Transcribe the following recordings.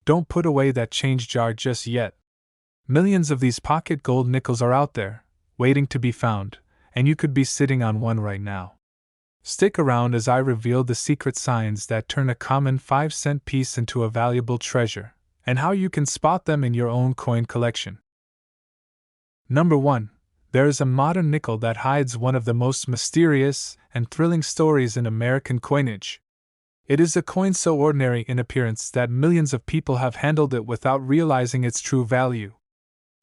Don't put away that change jar just yet. Millions of these pocket gold nickels are out there, waiting to be found, and you could be sitting on one right now. Stick around as I reveal the secret signs that turn a common 5-cent piece into a valuable treasure, and how you can spot them in your own coin collection. Number 1. There is a modern nickel that hides one of the most mysterious and thrilling stories in American coinage. It is a coin so ordinary in appearance that millions of people have handled it without realizing its true value.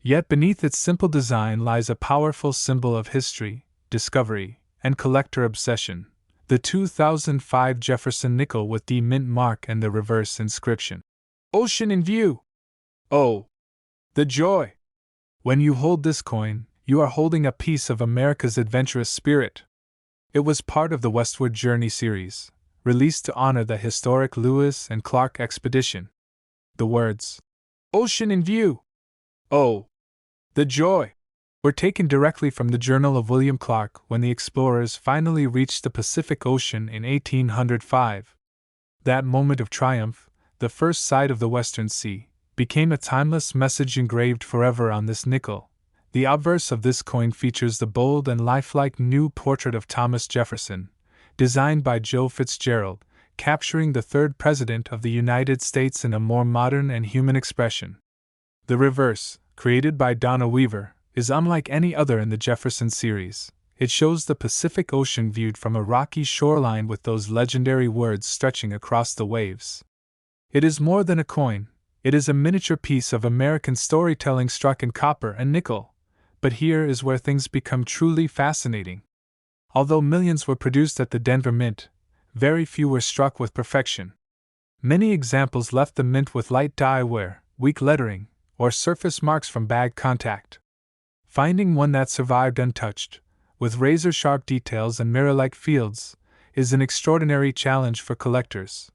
Yet beneath its simple design lies a powerful symbol of history, discovery, and collector obsession, the 2005 Jefferson nickel with the mint mark and the reverse inscription, "Ocean in view." Oh, the joy! When you hold this coin, you are holding a piece of America's adventurous spirit. It was part of the Westward Journey series, released to honor the historic Lewis and Clark expedition. The words, "Ocean in view." Oh, the joy! Were taken directly from the journal of William Clark when the explorers finally reached the Pacific Ocean in 1805. That moment of triumph, the first sight of the Western Sea, became a timeless message engraved forever on this nickel. The obverse of this coin features the bold and lifelike new portrait of Thomas Jefferson, designed by Joe Fitzgerald, capturing the third president of the United States in a more modern and human expression. The reverse, created by Donna Weaver, is unlike any other in the Jefferson series. It shows the Pacific Ocean viewed from a rocky shoreline with those legendary words stretching across the waves. It is more than a coin, it is a miniature piece of American storytelling struck in copper and nickel. But here is where things become truly fascinating. Although millions were produced at the Denver Mint, very few were struck with perfection. Many examples left the mint with light dye wear, weak lettering, or surface marks from bad contact. Finding one that survived untouched, with razor-sharp details and mirror-like fields, is an extraordinary challenge for collectors.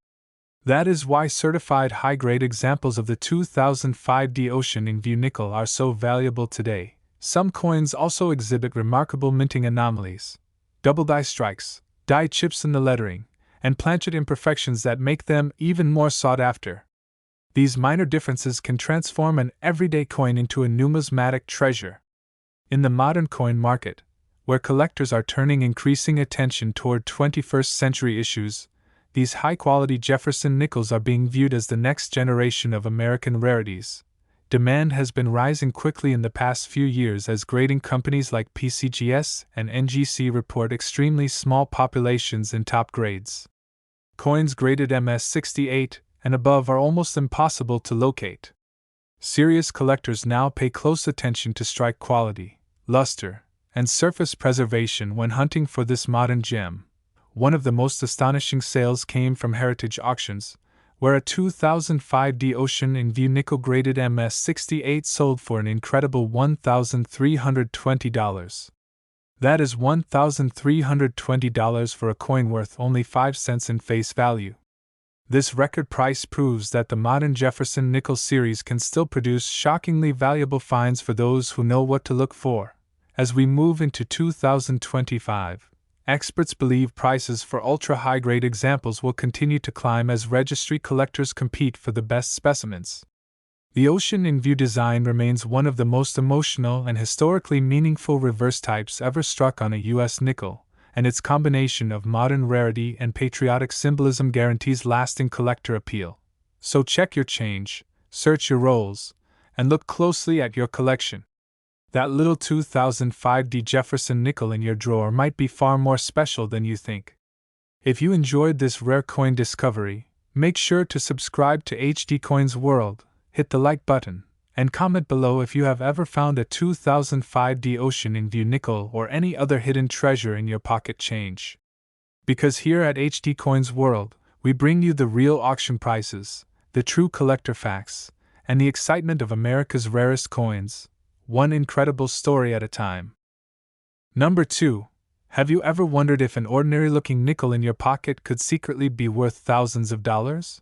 That is why certified high-grade examples of the 2005 Ocean in View nickel are so valuable today. Some coins also exhibit remarkable minting anomalies, double die strikes, die chips in the lettering, and planchet imperfections that make them even more sought after. These minor differences can transform an everyday coin into a numismatic treasure. In the modern coin market, where collectors are turning increasing attention toward 21st century issues, these high-quality Jefferson nickels are being viewed as the next generation of American rarities. Demand has been rising quickly in the past few years as grading companies like PCGS and NGC report extremely small populations in top grades. Coins graded MS-68 and above are almost impossible to locate. Serious collectors now pay close attention to strike quality, luster, and surface preservation when hunting for this modern gem. One of the most astonishing sales came from heritage auctions, where a 2005 Ocean in View nickel graded MS-68 sold for an incredible $1,320. That is $1,320 for a coin worth only 5 cents in face value. This record price proves that the modern Jefferson nickel series can still produce shockingly valuable finds for those who know what to look for. As we move into 2025, experts believe prices for ultra-high-grade examples will continue to climb as registry collectors compete for the best specimens. The Ocean in View design remains one of the most emotional and historically meaningful reverse types ever struck on a U.S. nickel, and its combination of modern rarity and patriotic symbolism guarantees lasting collector appeal. So check your change, search your rolls, and look closely at your collection. That little 2005 Jefferson nickel in your drawer might be far more special than you think. If you enjoyed this rare coin discovery, make sure to subscribe to HD Coins World, hit the like button, and comment below if you have ever found a 2005 Ocean in View nickel or any other hidden treasure in your pocket change. Because here at HD Coins World, we bring you the real auction prices, the true collector facts, and the excitement of America's rarest coins, one incredible story at a time. Number 2. Have you ever wondered if an ordinary-looking nickel in your pocket could secretly be worth thousands of dollars?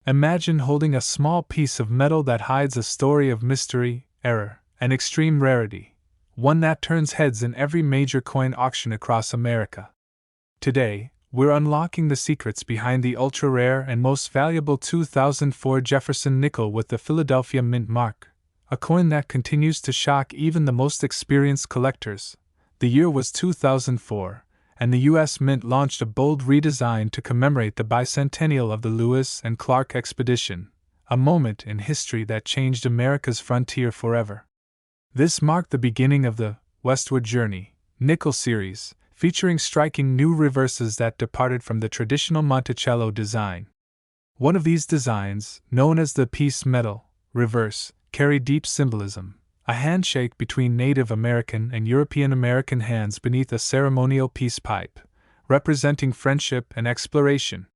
Imagine holding a small piece of metal that hides a story of mystery, error, and extreme rarity, one that turns heads in every major coin auction across America. Today, we're unlocking the secrets behind the ultra-rare and most valuable 2004 Jefferson nickel with the Philadelphia Mint mark, a coin that continues to shock even the most experienced collectors. The year was 2004, and the U.S. Mint launched a bold redesign to commemorate the bicentennial of the Lewis and Clark expedition, a moment in history that changed America's frontier forever. This marked the beginning of the Westward Journey nickel series, featuring striking new reverses that departed from the traditional Monticello design. One of these designs, known as the Peace Medal reverse, carried deep symbolism, a handshake between Native American and European American hands beneath a ceremonial peace pipe, representing friendship and exploration.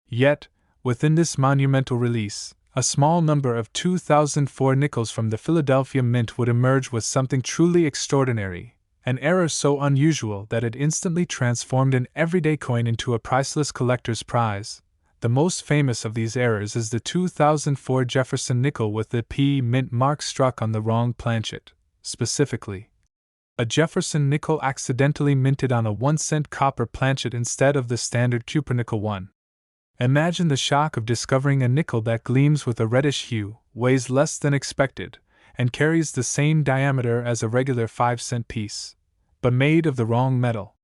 Yet, within this monumental release, a small number of 2004 nickels from the Philadelphia Mint would emerge with something truly extraordinary, an error so unusual that it instantly transformed an everyday coin into a priceless collector's prize. The most famous of these errors is the 2004 Jefferson nickel with the P Mint mark struck on the wrong planchet. Specifically, a Jefferson nickel accidentally minted on a 1-cent copper planchet instead of the standard cupronickel one. Imagine the shock of discovering a nickel that gleams with a reddish hue, weighs less than expected, and carries the same diameter as a regular 5-cent piece, but made of the wrong metal.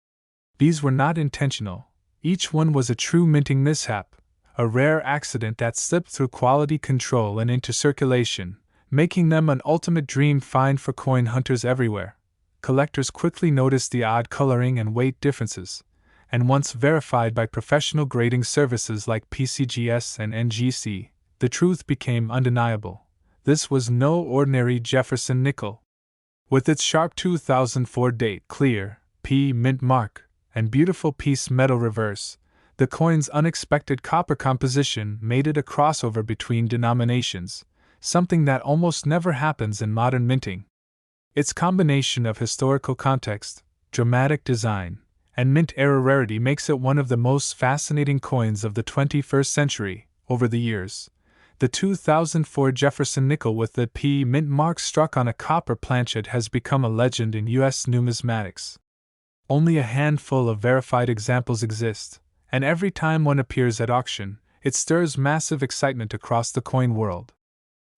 These were not intentional. Each one was a true minting mishap, a rare accident that slipped through quality control and into circulation, making them an ultimate dream find for coin hunters everywhere. Collectors quickly noticed the odd coloring and weight differences, and once verified by professional grading services like PCGS and NGC, the truth became undeniable. This was no ordinary Jefferson nickel. With its sharp 2004 date, clear P Mint mark, and beautiful Peace Medal reverse, the coin's unexpected copper composition made it a crossover between denominations, something that almost never happens in modern minting. Its combination of historical context, dramatic design, and mint-era rarity makes it one of the most fascinating coins of the 21st century. Over the years, the 2004 Jefferson nickel with the P Mint mark struck on a copper planchet has become a legend in U.S. numismatics. Only a handful of verified examples exist, and every time one appears at auction, it stirs massive excitement across the coin world.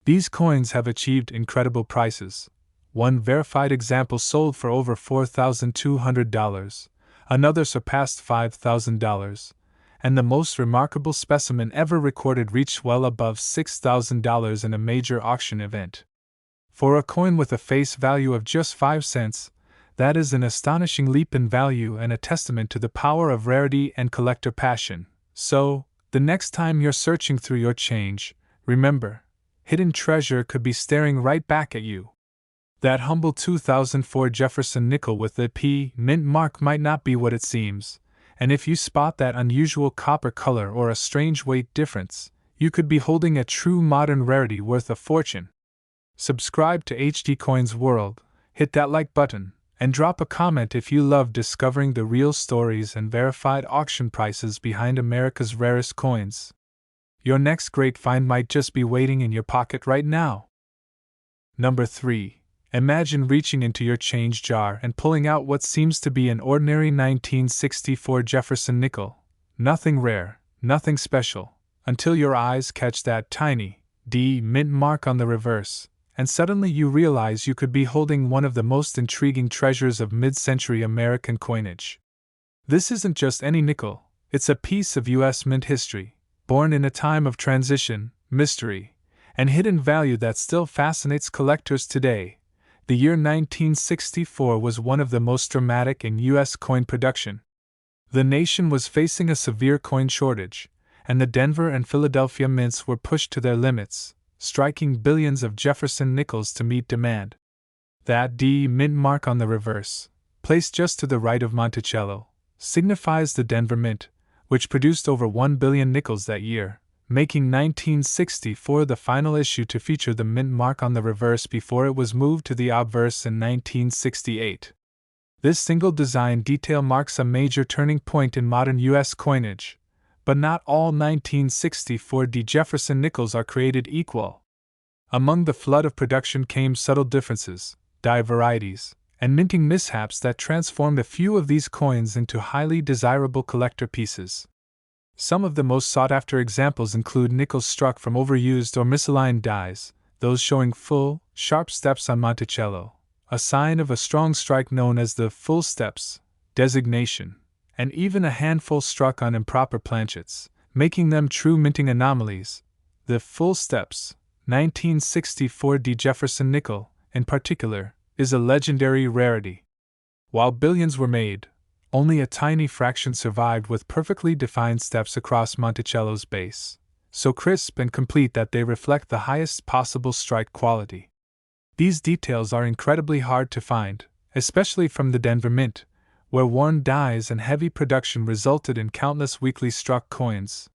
These coins have achieved incredible prices. One verified example sold for over $4,200, another surpassed $5,000, and the most remarkable specimen ever recorded reached well above $6,000 in a major auction event. For a coin with a face value of just 5 cents, that is an astonishing leap in value and a testament to the power of rarity and collector passion. So, the next time you're searching through your change, remember, hidden treasure could be staring right back at you. That humble 2004 Jefferson nickel with the P Mint mark might not be what it seems, and if you spot that unusual copper color or a strange weight difference, you could be holding a true modern rarity worth a fortune. Subscribe to HD Coins World, hit that like button, and drop a comment if you love discovering the real stories and verified auction prices behind America's rarest coins. Your next great find might just be waiting in your pocket right now. Number 3. Imagine reaching into your change jar and pulling out what seems to be an ordinary 1964 Jefferson nickel. Nothing rare, nothing special, until your eyes catch that tiny D Mint mark on the reverse, and suddenly you realize you could be holding one of the most intriguing treasures of mid-century American coinage. This isn't just any nickel, it's a piece of U.S. mint history, born in a time of transition, mystery, and hidden value that still fascinates collectors today. The year 1964 was one of the most dramatic in U.S. coin production. The nation was facing a severe coin shortage, and the Denver and Philadelphia mints were pushed to their limits, striking billions of Jefferson nickels to meet demand. That D Mint mark on the reverse, placed just to the right of Monticello, signifies the Denver Mint, which produced over 1 billion nickels that year, making 1964 the final issue to feature the mint mark on the reverse before it was moved to the obverse in 1968. This single design detail marks a major turning point in modern U.S. coinage, but not all 1964 D Jefferson nickels are created equal. Among the flood of production came subtle differences, die varieties, and minting mishaps that transformed a few of these coins into highly desirable collector pieces. Some of the most sought-after examples include nickels struck from overused or misaligned dies, those showing full, sharp steps on Monticello, a sign of a strong strike known as the full steps designation, and even a handful struck on improper planchets, making them true minting anomalies. The full steps 1964 D. Jefferson nickel, in particular, is a legendary rarity. While billions were made, only a tiny fraction survived with perfectly defined steps across Monticello's base, so crisp and complete that they reflect the highest possible strike quality. These details are incredibly hard to find, especially from the Denver Mint, where worn dies and heavy production resulted in countless weakly struck coins.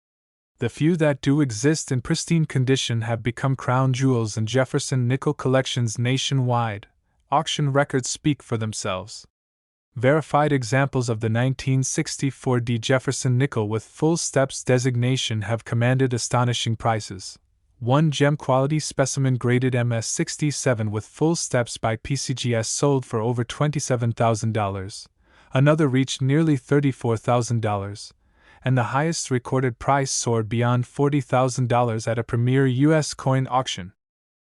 The few that do exist in pristine condition have become crown jewels in Jefferson nickel collections nationwide. Auction records speak for themselves. Verified examples of the 1964 D. Jefferson nickel with full steps designation have commanded astonishing prices. One gem quality specimen graded MS67 with full steps by PCGS sold for over $27,000. Another reached nearly $34,000, and the highest recorded price soared beyond $40,000 at a premier U.S. coin auction.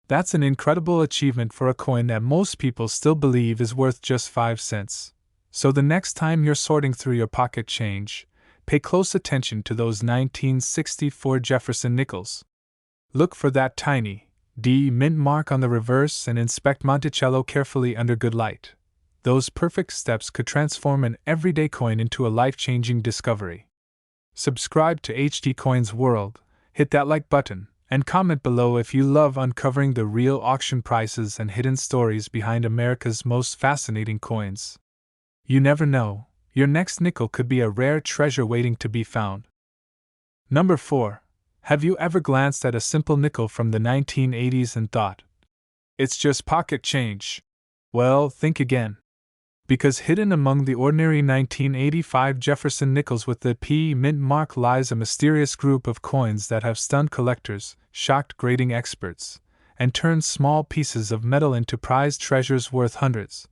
That's an incredible achievement for a coin that most people still believe is worth just 5 cents. So the next time you're sorting through your pocket change, pay close attention to those 1964 Jefferson nickels. Look for that tiny D mint mark on the reverse and inspect Monticello carefully under good light. Those perfect steps could transform an everyday coin into a life-changing discovery. Subscribe to HD Coins World, hit that like button, and comment below if you love uncovering the real auction prices and hidden stories behind America's most fascinating coins. You never know, your next nickel could be a rare treasure waiting to be found. Number 4. Have you ever glanced at a simple nickel from the 1980s and thought, it's just pocket change? Well, think again. Because hidden among the ordinary 1985 Jefferson nickels with the P mint mark lies a mysterious group of coins that have stunned collectors, shocked grading experts, and turned small pieces of metal into prized treasures worth hundreds,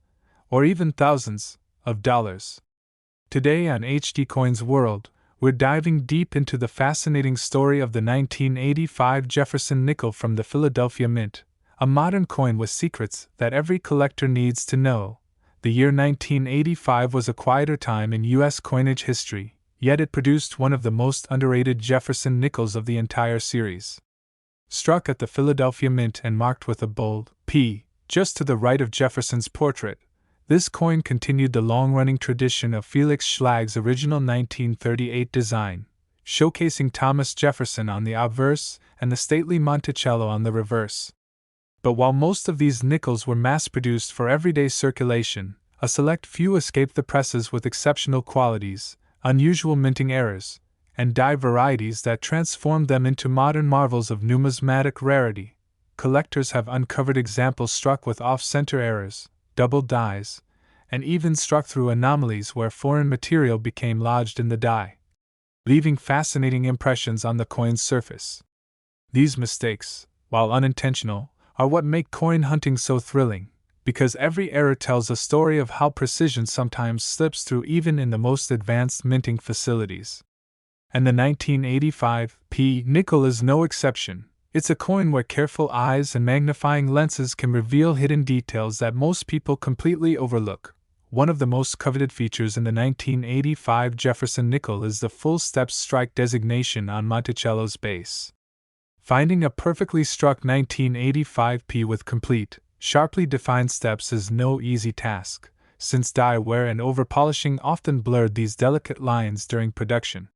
or even thousands, of dollars. Today on HD Coins World, we're diving deep into the fascinating story of the 1985 Jefferson nickel from the Philadelphia Mint, a modern coin with secrets that every collector needs to know. The year 1985 was a quieter time in U.S. coinage history, yet it produced one of the most underrated Jefferson nickels of the entire series. Struck at the Philadelphia Mint and marked with a bold P just to the right of Jefferson's portrait, this coin continued the long-running tradition of Felix Schlag's original 1938 design, showcasing Thomas Jefferson on the obverse and the stately Monticello on the reverse. But while most of these nickels were mass-produced for everyday circulation, a select few escaped the presses with exceptional qualities, unusual minting errors, and die varieties that transformed them into modern marvels of numismatic rarity. Collectors have uncovered examples struck with off-center errors, double dies, and even struck through anomalies where foreign material became lodged in the die, leaving fascinating impressions on the coin's surface. These mistakes, while unintentional, are what make coin hunting so thrilling, because every error tells a story of how precision sometimes slips through even in the most advanced minting facilities. And the 1985 P nickel is no exception. It's a coin where careful eyes and magnifying lenses can reveal hidden details that most people completely overlook. One of the most coveted features in the 1985 Jefferson nickel is the full steps strike designation on Monticello's base. Finding a perfectly struck 1985 P with complete, sharply defined steps is no easy task, since die wear and overpolishing often blurred these delicate lines during production.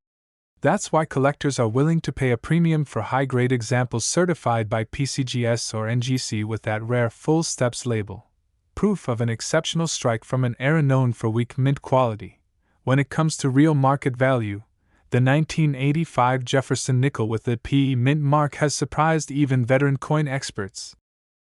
That's why collectors are willing to pay a premium for high-grade examples certified by PCGS or NGC with that rare full steps label, proof of an exceptional strike from an era known for weak mint quality. When it comes to real market value, the 1985 Jefferson nickel with the P mint mark has surprised even veteran coin experts.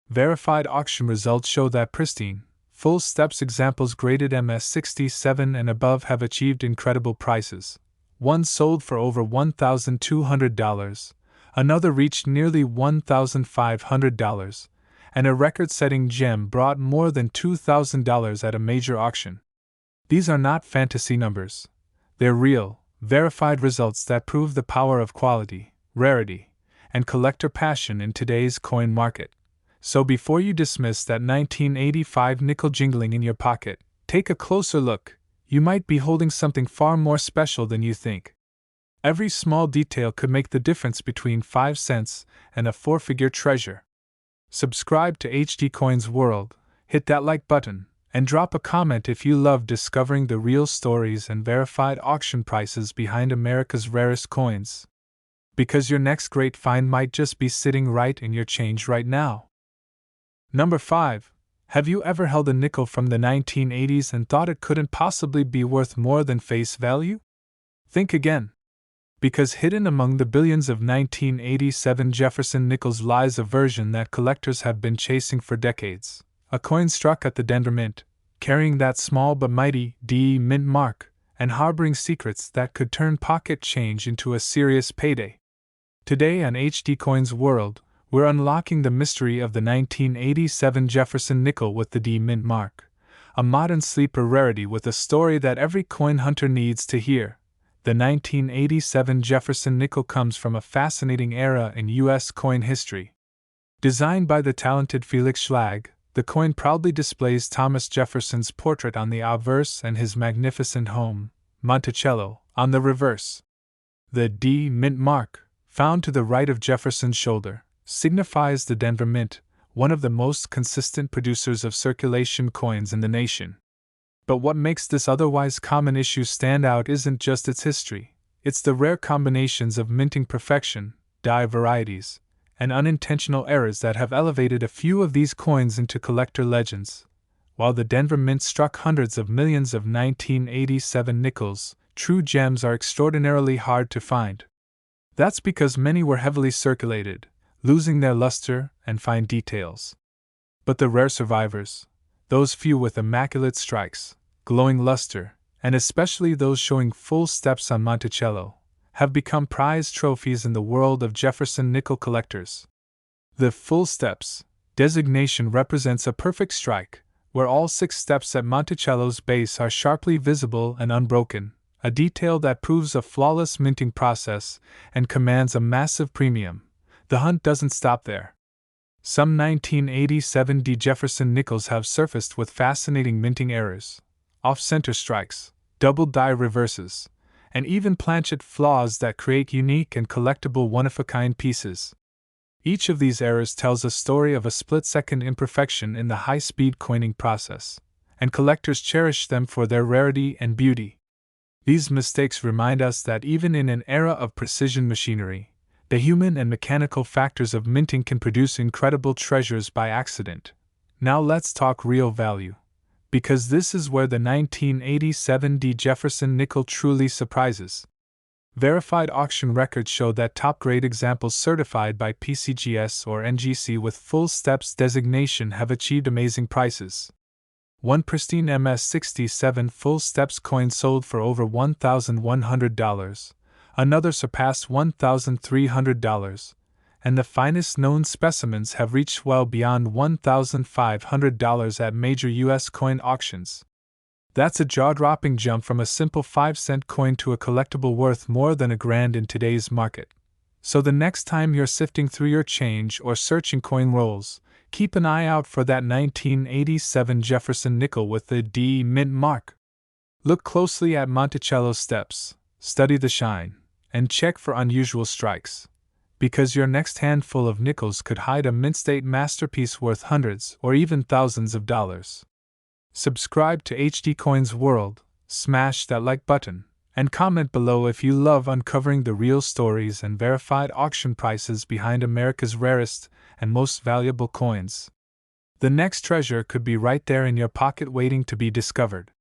Verified auction results show that pristine, full steps examples graded MS67 and above have achieved incredible prices. One sold for over $1,200, another reached nearly $1,500, and a record-setting gem brought more than $2,000 at a major auction. These are not fantasy numbers. They're real, verified results that prove the power of quality, rarity, and collector passion in today's coin market. So before you dismiss that 1985 nickel jingling in your pocket, take a closer look. You might be holding something far more special than you think. Every small detail could make the difference between 5 cents and a four-figure treasure. Subscribe to HD Coins World, hit that like button, and drop a comment if you love discovering the real stories and verified auction prices behind America's rarest coins. Because your next great find might just be sitting right in your change right now. Number 5. Have you ever held a nickel from the 1980s and thought it couldn't possibly be worth more than face value? Think again. Because hidden among the billions of 1987 Jefferson nickels lies a version that collectors have been chasing for decades. A coin struck at the Denver Mint, carrying that small but mighty D Mint mark, and harboring secrets that could turn pocket change into a serious payday. Today on HD Coins World, we're unlocking the mystery of the 1987 Jefferson nickel with the D Mint mark, a modern sleeper rarity with a story that every coin hunter needs to hear. The 1987 Jefferson nickel comes from a fascinating era in U.S. coin history. Designed by the talented Felix Schlag, the coin proudly displays Thomas Jefferson's portrait on the obverse and his magnificent home, Monticello, on the reverse. The D Mint mark, found to the right of Jefferson's shoulder, signifies the Denver Mint, one of the most consistent producers of circulation coins in the nation. But what makes this otherwise common issue stand out isn't just its history, it's the rare combinations of minting perfection, die varieties, and unintentional errors that have elevated a few of these coins into collector legends. While the Denver Mint struck hundreds of millions of 1987 nickels, true gems are extraordinarily hard to find. That's because many were heavily circulated, losing their luster and fine details. But the rare survivors, those few with immaculate strikes, glowing luster, and especially those showing full steps on Monticello, have become prized trophies in the world of Jefferson nickel collectors. The full steps designation represents a perfect strike, where all 6 steps at Monticello's base are sharply visible and unbroken, a detail that proves a flawless minting process and commands a massive premium. The hunt doesn't stop there. Some 1987 D Jefferson nickels have surfaced with fascinating minting errors, off-center strikes, double die reverses, and even planchet flaws that create unique and collectible one-of-a-kind pieces. Each of these errors tells a story of a split-second imperfection in the high-speed coining process, and collectors cherish them for their rarity and beauty. These mistakes remind us that even in an era of precision machinery, the human and mechanical factors of minting can produce incredible treasures by accident. Now let's talk real value, because this is where the 1987 D Jefferson nickel truly surprises. Verified auction records show that top-grade examples certified by PCGS or NGC with full steps designation have achieved amazing prices. One pristine MS-67 full steps coin sold for over $1,100, another surpassed $1,300, and the finest known specimens have reached well beyond $1,500 at major U.S. coin auctions. That's a jaw-dropping jump from a simple 5-cent coin to a collectible worth more than $1,000 in today's market. So the next time you're sifting through your change or searching coin rolls, keep an eye out for that 1987 Jefferson nickel with the D Mint mark. Look closely at Monticello's steps, study the shine, and check for unusual strikes, because your next handful of nickels could hide a mint-state masterpiece worth hundreds or even thousands of dollars. Subscribe to HD Coins World, smash that like button, and comment below if you love uncovering the real stories and verified auction prices behind America's rarest and most valuable coins. The next treasure could be right there in your pocket waiting to be discovered.